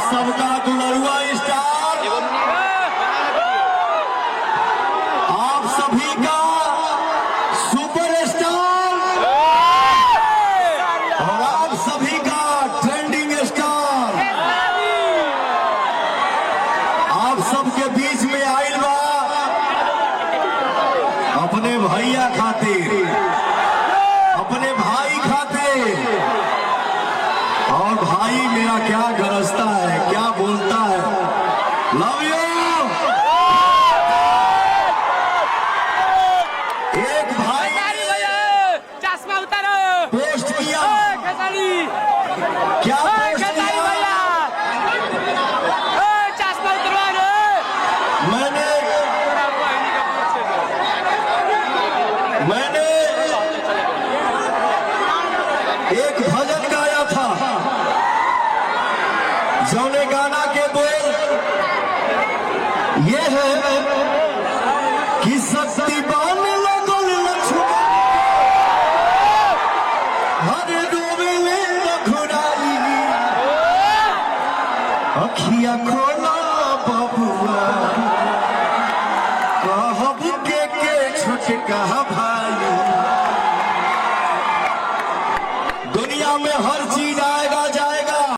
सबका दुलरुआ स्टार, आप सभी का सुपरस्टार और आप सभी का ट्रेंडिंग स्टार आप सबके बीच में आइल बा अपने भैया खातिर, अपने भाई खातिर। और भाई मेरा क्या गरजता है, क्या बोलता है, लव यू। एक भाई चश्मा उतारो, पोस्ट किया, क्या पोस्ट किया? चश्मा उतरवा। मैंने एक भजन गाया था, जौने गाना के बोल ये है कि शक्ति बान लगल लक्ष्मण हर डूबे घुराई, अखिया खोला बबुआ कहब के छोटका